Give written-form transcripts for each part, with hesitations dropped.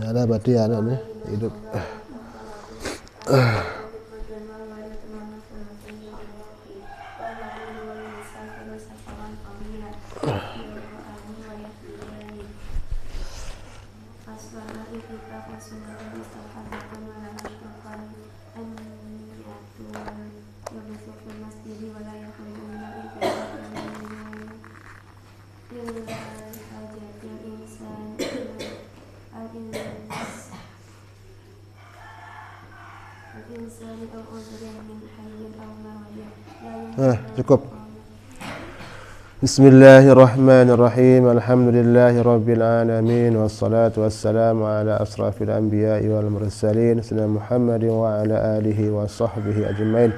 Ada berarti anak nih hidup. Cukup. Bismillahirrahmanirrahim. Alhamdulillahi rabbil alamin wassalatu wassalamu ala asrafil anbiya'i wal mursalin sayyidina Muhammadin wa ala alihi wa sahbihi ajmain.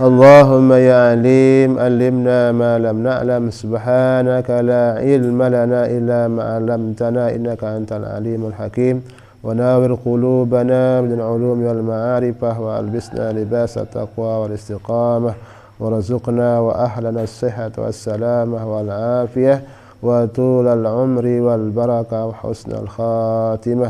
Allahumma ya alim allimna ma lam na'lam subhanaka la ilma lana illa ma 'allamtana innaka antal alimul hakim. Wa nawwir qulubana bil ulumi wal ma'arifah wa albisna libasa taqwa wal istiqamah warzuqna wa ahlana as-sihhata was-salamah wal afiyah wa tulal umri wal barakah wa husnal khatimah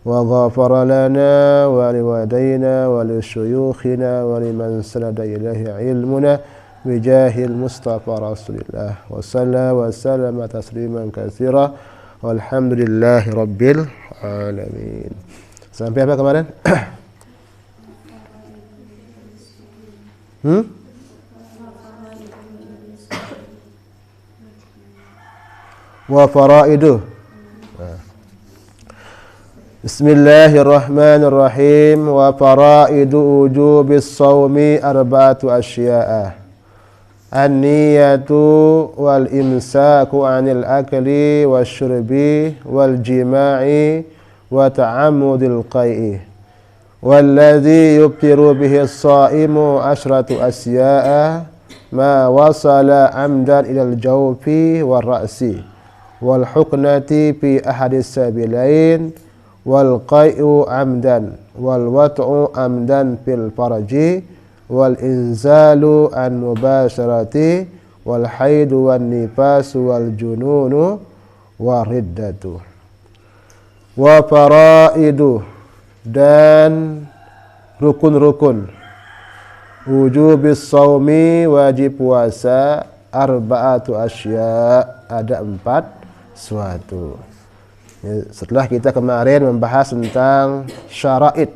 wa ghafara lana wa liwalidayna wa lisyuyukhina wa liman sanada ilaihi ilmuna bijahil mustafa rasulillah wa sallallahu wa sallama tasliman katsira walhamdulillahi rabbil alamin. Sampai apa kemarin? Wa faraidu. Bismillahirrahmanirrahim. Wa faraidu wujubis shaumi arba'atu asya'a. An-niyatu wal imsaku 'anil akli wasyurbi wal jima'i wa ta'ammudil qai'i. Walladhi yubtiru bihi as-shaimu asyratu asya'a ma wasala 'amdan ilal jawfi war ra'si wal huknati fi ahadis sabilain wal qai'u amdan wal wat'u amdan fil farji wal inzalu an mubasharati wal haidu wan nifasu wal jununu wa riddatu. Wa faraidu, dan rukun-rukun wujubis shaumi, wajib puasa, arba'atu asya, ada 4 suatu. Setelah kita kemarin membahas tentang syara'id.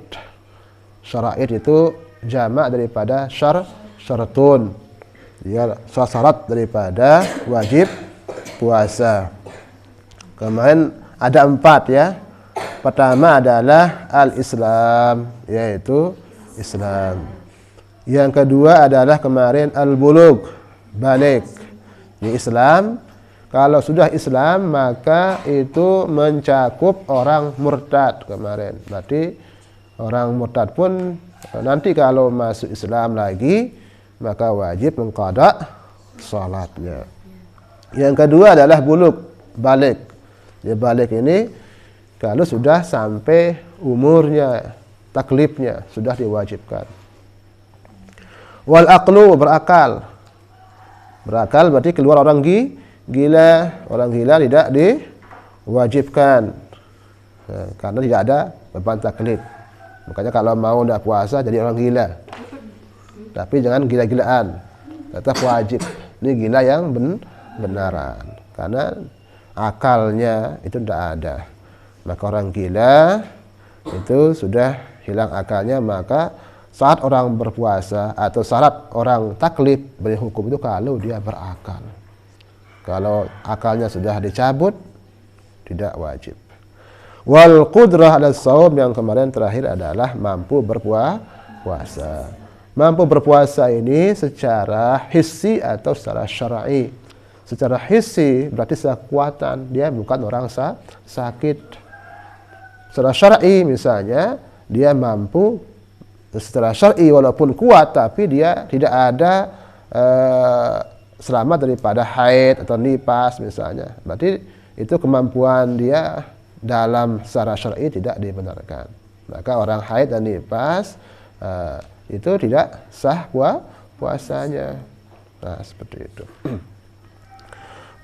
Syara'id itu jamak daripada syartun. Dia syarat daripada wajib puasa. Kemarin ada 4 ya. Pertama adalah al-Islam, yaitu Islam. Yang kedua adalah kemarin al-bulugh, balik. Di Islam, kalau sudah Islam maka itu mencakup orang murtad kemarin. Berarti orang murtad pun nanti kalau masuk Islam lagi maka wajib mengqada salatnya. Yang kedua adalah bulugh, balik. Ya, balik ini kalau sudah sampai umurnya, taklifnya sudah diwajibkan. Wal aqlu, berakal. Berakal berarti keluar orang gila. Orang gila tidak diwajibkan karena tidak ada beban taklif. Makanya kalau mau tidak puasa jadi orang gila. Tapi jangan gila-gilaan, tetap wajib. Ini gila yang benaran, karena akalnya itu tidak ada. Maka orang gila itu sudah hilang akalnya, maka saat orang berpuasa atau syarat orang taklif beri hukum itu kalau dia berakal. Kalau akalnya sudah dicabut tidak wajib. Wal qudrah 'ala shaum, yang kemarin terakhir adalah mampu berpuasa. Mampu berpuasa ini secara hissi atau secara syar'i. Secara hissi berarti secara kekuatan, dia bukan orang sakit. Secara syar'i misalnya dia mampu secara syar'i walaupun kuat tapi dia tidak ada selamat daripada haid atau nifas misalnya. Berarti itu kemampuan dia dalam secara syar'i tidak dibenarkan. Maka orang haid dan nifas itu tidak sah puasanya. Nah, seperti itu.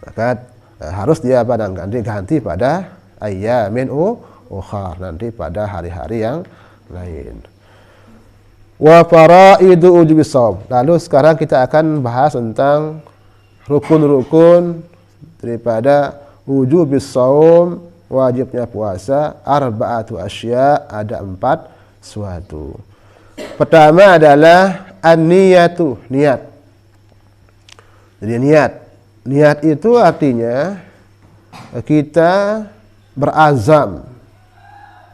Maka harus dia ganti pada ayyamin ukhar, nanti pada hari-hari yang lain. Wa faraidu wujubis shaum. Lalu sekarang kita akan bahas tentang rukun-rukun daripada wujubis shaum, wajibnya puasa. Arba'atu asya, ada 4 suatu. Pertama adalah an-niyatu, niat. Jadi niat itu artinya kita berazam,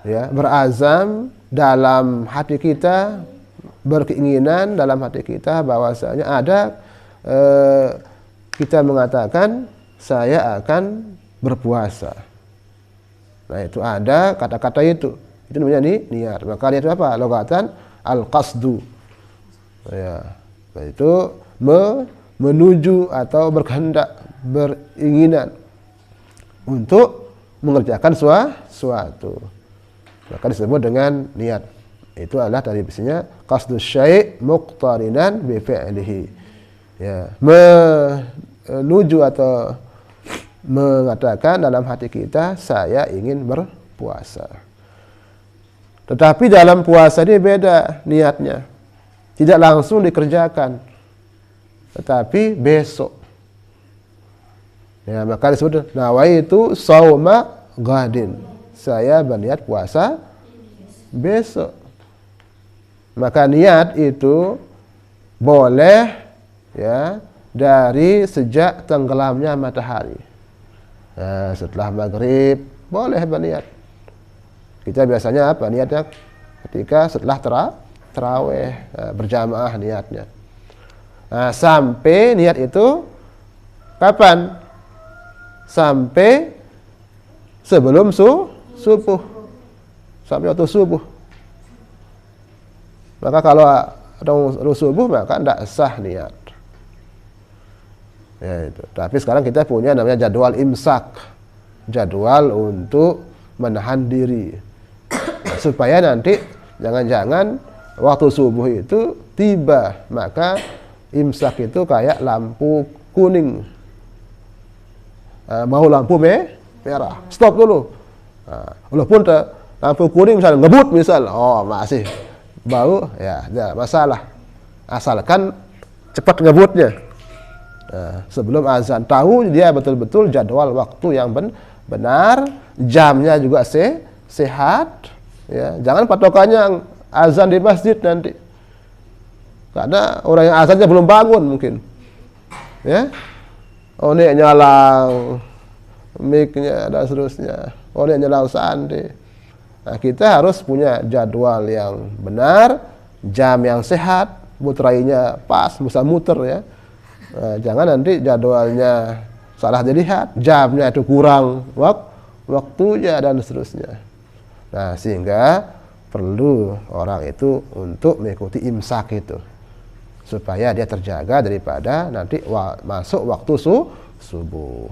ya, berazam dalam hati kita, berkeinginan dalam hati kita bahwasanya ada kita mengatakan saya akan berpuasa. Nah, itu ada kata-kata itu namanya niat. Maka niat itu apa? Logatan al-qasdu. Ya, itu menuju atau berkehendak, beringinan untuk mengerjakan suatu. Maka disebut dengan niat. Itu adalah tadi biasanya qasdus syai' muqtarinan bi fi'lihi. Ya, menuju atau mengatakan dalam hati kita saya ingin berpuasa. Tetapi dalam puasa ini beda niatnya. Tidak langsung dikerjakan, tetapi besok. Ya, maka disebut nawaitu shauma ghadin. Saya berniat puasa besok. Maka niat itu boleh, ya, dari sejak tenggelamnya matahari. Nah, setelah maghrib boleh berniat. Kita biasanya apa niatnya? Ketika setelah tarawih, berjamaah niatnya. Nah, sampai niat itu kapan? Sampai sebelum subuh. Sampai waktu subuh. Maka kalau ada subuh maka tidak sah niat. Ya, itu. Tapi sekarang kita punya namanya jadwal imsak. Jadwal untuk menahan diri. Supaya nanti jangan-jangan waktu subuh itu tiba, maka imsak itu kayak lampu kuning. Mau lampu merah, stop dulu. Walaupun lampu kuning misalnya ngebut misal, masih bau, ya tidak masalah. Asalkan cepat ngebutnya. Sebelum azan, tahu dia betul-betul jadwal waktu yang benar, jamnya juga sehat. Ya, jangan patokannya azan di masjid nanti. Karena orang yang azannya belum bangun mungkin. Ya. Ini nyalang mic-nya dan seterusnya. Ini nyalang sandi. Nah, kita harus punya jadwal yang benar, jam yang sehat, muterainya pas, bisa muter ya. Nah, jangan nanti jadwalnya salah dilihat, jamnya itu kurang waktunya dan seterusnya. Nah, sehingga perlu orang itu untuk mengikuti imsak itu supaya dia terjaga daripada nanti masuk waktu subuh.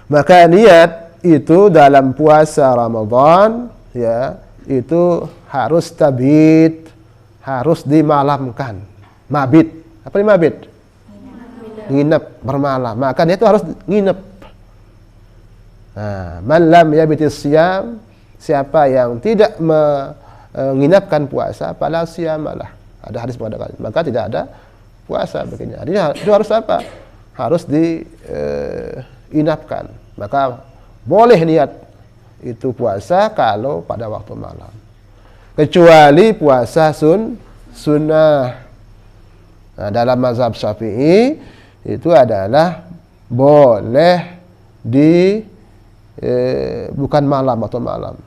Maka niat itu dalam puasa Ramadan, ya, itu harus tabit, harus dimalamkan. Mabit. Apa ini mabit? Nginep, bermalam. Maka dia itu harus nginep. Nah, man lam yabitis siyam, siapa yang tidak menginapkan puasa, fala siyamalah. Ada hadis mengatakan, maka tidak ada puasa begini. Artinya itu harus apa? Harus diinapkan. Maka boleh niat itu puasa kalau pada waktu malam. Kecuali puasa sunnah. Nah, dalam mazhab Syafi'i itu adalah boleh bukan malam atau malam.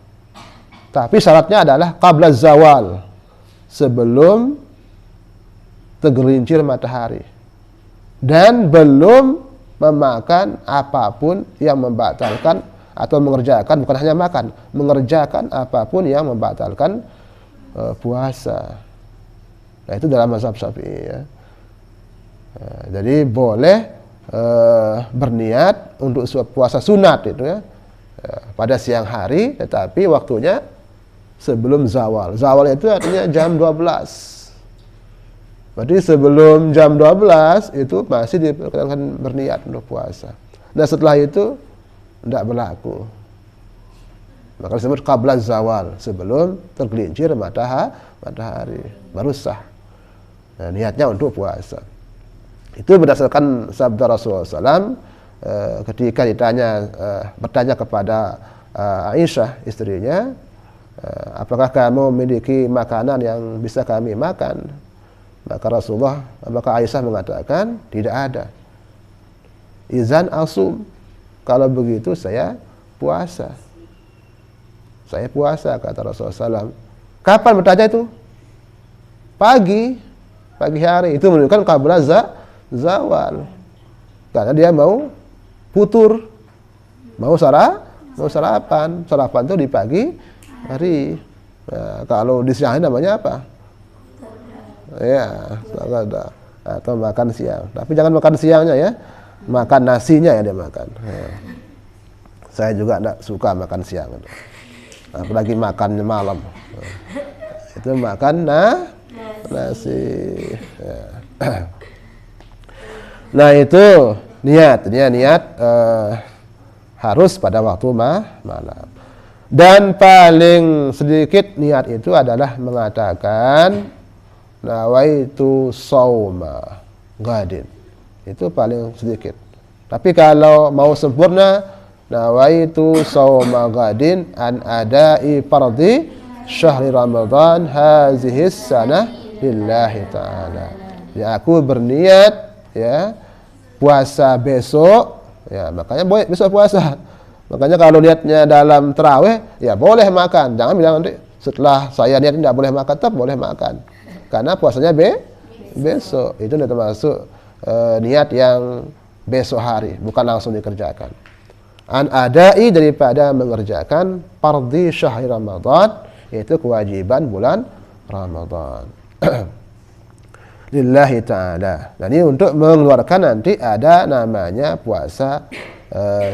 Tapi syaratnya adalah qabla zawal, sebelum tergelincir matahari, dan belum memakan apapun yang membatalkan atau mengerjakan, bukan hanya makan, mengerjakan apapun yang membatalkan puasa. Nah, itu dalam mazhab Syafi'i ya. Jadi boleh berniat untuk puasa sunat itu ya, pada siang hari, tetapi waktunya sebelum zawal. Zawal itu artinya jam 12. Berarti sebelum jam 12 itu masih diperkenankan berniat untuk puasa. Nah, setelah itu tidak berlaku. Maka disebut qabla zawal, sebelum tergelincir matahari, baru sah. Nah, niatnya untuk puasa. Itu berdasarkan sabda Rasulullah SAW ketika bertanya kepada Aisyah istrinya, apakah kamu memiliki makanan yang bisa kami makan? Maka Aisyah mengatakan, tidak ada. Izan asum, kalau begitu saya puasa. Saya puasa, kata Rasulullah SAW. Kapan bertanya itu? Pagi hari. Itu menunjukkan qabla zawal. Karena dia mau futur, mau sarapan. Sarapan itu di pagi hari. Nah, kalau di siang hari namanya apa? Ya, atau makan siang. Tapi jangan makan siangnya ya. Makan nasinya ya dia makan. Ya. Saya juga tidak suka makan siang. Apalagi makan malam. Itu makan nasi. Ya. Nah itu niat. Dia niat harus pada waktu malam. Dan paling sedikit niat itu adalah mengatakan nawaitu shauma ghadin. Itu paling sedikit. Tapi kalau mau sempurna, nawaitu shauma ghadin an ada'i fardhi syahri Ramadan hazihi sanah lillahi ta'ala. Ya, aku berniat ya puasa besok, ya makanya boleh besok puasa. Makanya kalau niatnya dalam tarawih, ya boleh makan. Jangan bilang nanti setelah saya niat tidak boleh makan, tetap boleh makan. Karena puasanya besok. Itu termasuk niat yang besok hari, bukan langsung dikerjakan. An adai, daripada mengerjakan fardhi syahri Ramadan, yaitu kewajiban bulan Ramadan. Lillahi ta'ala. Nah, ini untuk mengeluarkan nanti ada namanya puasa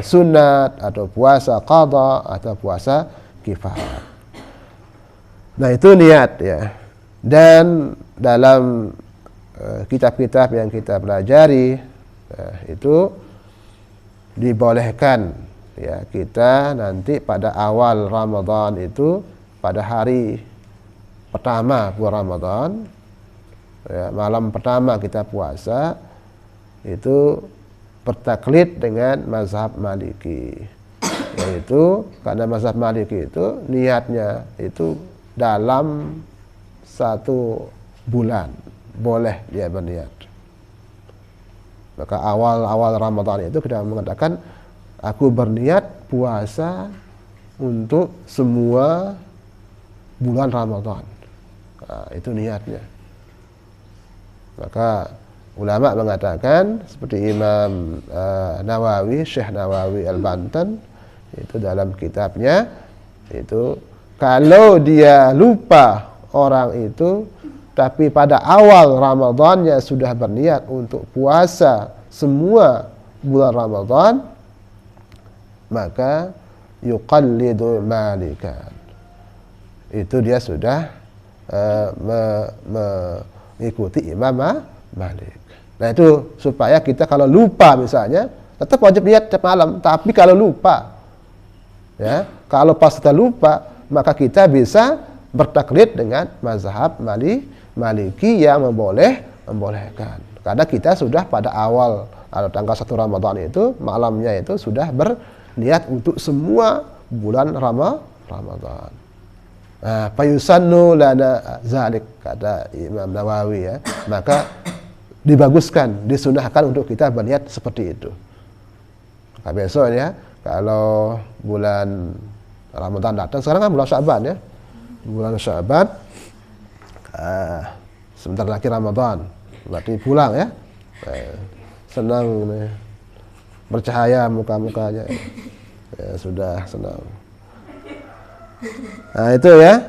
sunat, atau puasa qadha, atau puasa kifayah. Nah, itu niat ya. Dan dalam kitab-kitab yang kita pelajari itu dibolehkan ya kita nanti pada awal Ramadan itu, pada hari pertama bulan Ramadan ya, malam pertama kita puasa itu bertaklid dengan mazhab Maliki, yaitu karena mazhab Maliki itu niatnya itu dalam 1 bulan boleh dia berniat. Maka awal Ramadan itu kita mengatakan aku berniat puasa untuk semua bulan Ramadan. Nah, itu niatnya. Maka ulama mengatakan seperti Imam Nawawi, Syekh Nawawi Al-Bantan itu dalam kitabnya itu, kalau dia lupa orang itu tapi pada awal Ramadannya sudah berniat untuk puasa semua bulan Ramadan, maka yuqallidu Malikan. Itu dia sudah mengikuti Imam Malik. Nah, itu supaya kita kalau lupa misalnya tetap wajib niat tiap malam, tapi kalau lupa ya, kalau pas kita lupa, maka kita bisa bertaklid dengan mazhab Maliki yang membolehkan. Karena kita sudah pada awal atau tanggal 1 Ramadan itu malamnya itu sudah berniat untuk semua bulan Ramadan. Nah, fayusannu lana zalik, kata Imam Nawawi ya. Maka dibaguskan, disunahkan untuk kita berniat seperti itu. Maka besok ya, kalau bulan Ramadan datang, sekarang kan bulan Sya'ban ya. Bulan Sya'ban sebentar lagi Ramadan, berarti pulang ya. Senang nih, bercahaya muka-mukanya ya, sudah senang. Nah itu ya,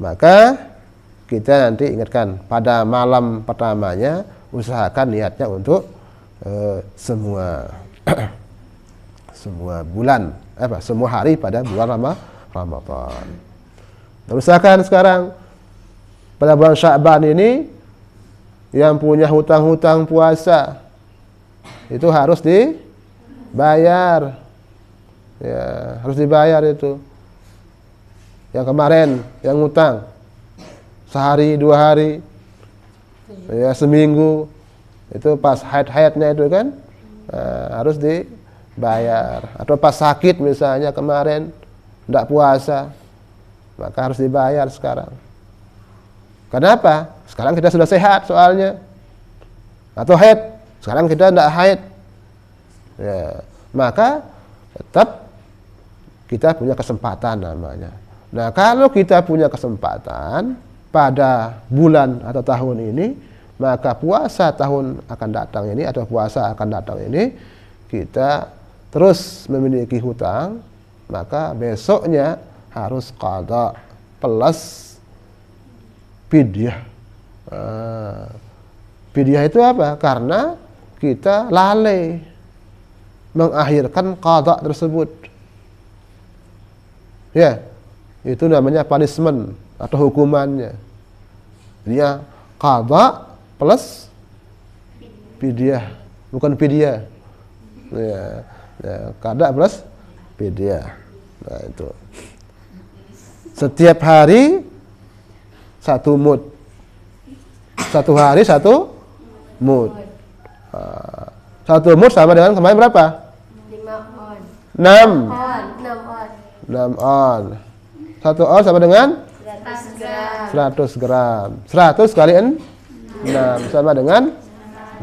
maka kita nanti ingatkan pada malam pertamanya usahakan niatnya untuk semua semua bulan semua hari pada bulan Ramadan. Dan usahakan sekarang pada bulan Sya'ban ini yang punya hutang-hutang puasa itu harus dibayar. Ya, harus dibayar itu. Yang kemarin, yang ngutang sehari, 2 hari, ya seminggu, itu pas haid-haidnya itu kan, harus dibayar. Atau pas sakit misalnya kemarin, tidak puasa, maka harus dibayar sekarang. Kenapa? Sekarang kita sudah sehat soalnya. Atau haid, sekarang kita tidak haid. Ya, maka tetap kita punya kesempatan namanya. Nah, kalau kita punya kesempatan pada bulan atau tahun ini, maka puasa tahun akan datang ini atau puasa akan datang ini kita terus memiliki hutang, maka besoknya harus qada plus fidyah. Fidyah itu apa? Karena kita lalai mengakhirkan qada tersebut. Ya, itu namanya punishment atau hukumannya. Dia qada plus fidyah, bukan fidyah. Ya, qada plus fidyah. Nah, itu. Setiap hari 1 mud. 1 hari 1 mud. 1 mud sama dengan kemarin berapa? 5 on. 6 on. 1 on sama dengan 100 gram. 100 gram. 100 kali 6 sama dengan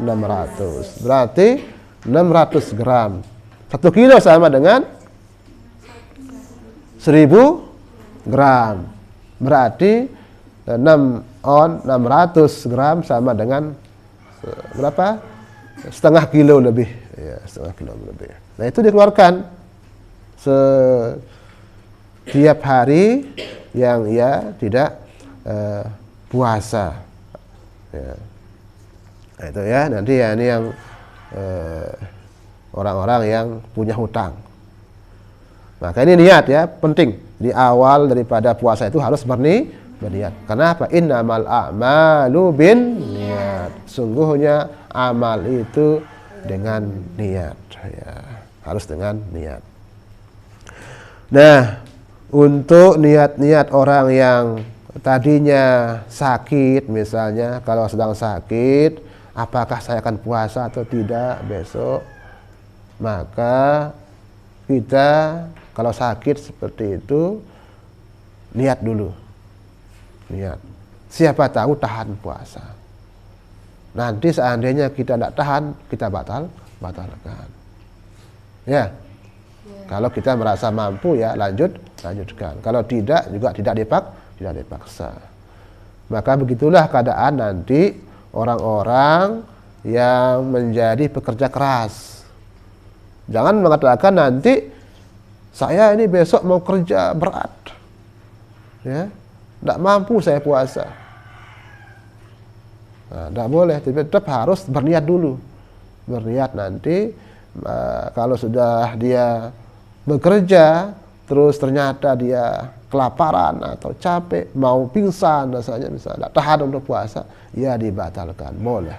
600. Berarti 600 gram. 1 kilo sama dengan 1000 gram. Berarti 6 on 600 gram sama dengan berapa? Setengah kilo lebih. Ya, setengah kilo lebih. Nah, itu dikeluarkan setiap hari yang ia tidak puasa. Ya. Nah, itu ya, nanti ya ini yang orang-orang yang punya hutang. Maka ini niat ya, penting. Di awal daripada puasa itu harus berniat. Kenapa? Innamal a'malu bin niat. Sungguhnya amal itu dengan niat. Ya, harus dengan niat. Nah, untuk niat-niat orang yang tadinya sakit misalnya, kalau sedang sakit, apakah saya akan puasa atau tidak besok? Maka kita kalau sakit seperti itu, niat dulu. Niat. Siapa tahu tahan puasa. Nanti seandainya kita tidak tahan, kita batalkan. Ya. Kalau kita merasa mampu ya lanjutkan. Kalau tidak juga tidak dipaksa. Maka begitulah keadaan nanti orang-orang yang menjadi pekerja keras. Jangan mengatakan nanti saya ini besok mau kerja berat, ya, tidak mampu saya puasa. Nah, tidak boleh, tetap harus berniat dulu. Berniat nanti kalau sudah dia bekerja, terus ternyata dia kelaparan atau capek, mau pingsan rasanya misalnya, tidak tahan untuk puasa, ya dibatalkan, boleh.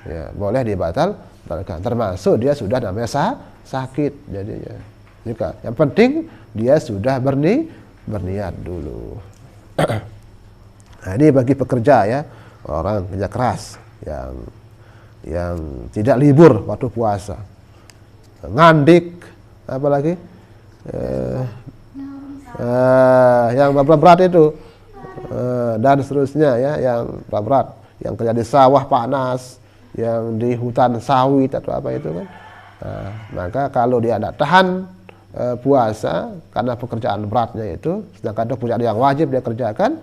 Ya, boleh dibatalkan. Termasuk dia sudah namanya sakit jadinya. Jika yang penting dia sudah berniat dulu. Nah, ini bagi pekerja ya, orang kerja keras yang tidak libur waktu puasa, ngandik, apalagi yang berat itu dan seterusnya ya, yang berat, yang kerja di sawah panas, yang di hutan sawit atau apa itu kan. Nah, maka kalau dia tidak tahan puasa karena pekerjaan beratnya itu, sedangkan itu pekerjaan yang wajib dia kerjakan,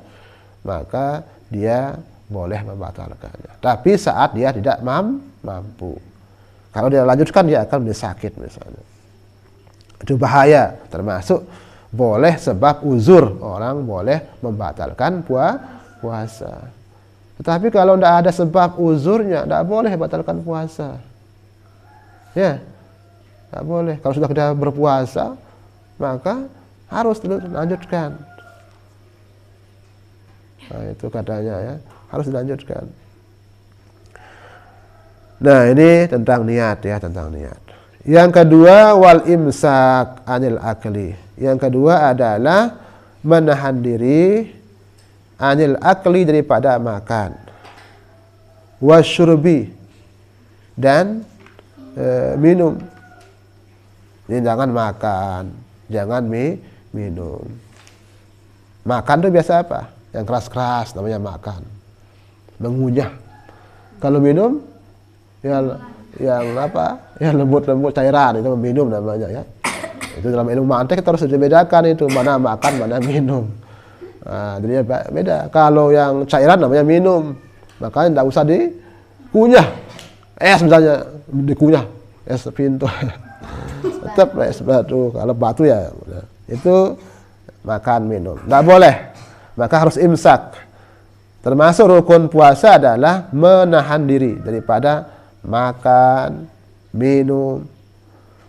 maka dia boleh membatalkannya. Tapi saat dia tidak mampu. Kalau dia lanjutkan dia akan menjadi sakit misalnya. Itu bahaya, termasuk boleh sebab uzur, orang boleh membatalkan puasa. Tetapi kalau tidak ada sebab uzurnya, tidak boleh batalkan puasa. Ya, tidak boleh. Kalau sudah kita berpuasa, maka harus dilanjutkan. Nah, itu katanya ya, harus dilanjutkan. Nah, ini tentang niat ya, tentang niat. Yang kedua wal imsak anil akli. Yang kedua adalah menahan diri anil akli daripada makan. Wasyurbi dan minum. Ini jangan makan, jangan minum. Makan itu biasa apa? Yang keras-keras namanya makan. Mengunyah. Kalau minum yang apa? Yang lembut-lembut cairan itu minum namanya ya. Itu dalam ilmu mantek kita harus dibedakan itu mana makan, mana minum. Nah, jadi beda. Kalau yang cairan namanya minum. Makanya tidak usah dikunyah. Es misalnya dikunyah, es pintu. Tetap es batu. Kalau batu ya itu makan minum. Tidak boleh. Maka harus imsak. Termasuk rukun puasa adalah menahan diri daripada makan, minum,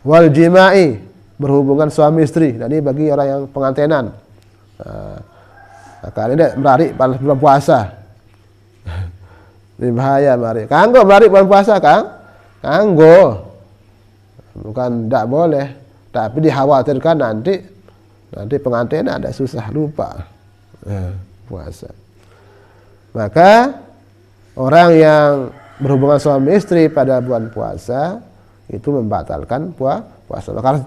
wal jima'i, berhubungan suami istri. Dan ini bagi orang yang pengantenan. Maka ini merarik pada bulan puasa. Ini bahaya mari. Kanggo merarik bulan puasa, Kang? Kanggo. Bukan tidak boleh, tapi dikhawatirkan nanti pengantenan ada susah lupa puasa. Maka orang yang berhubungan suami istri pada bulan puasa itu membatalkan puasa. Maka harus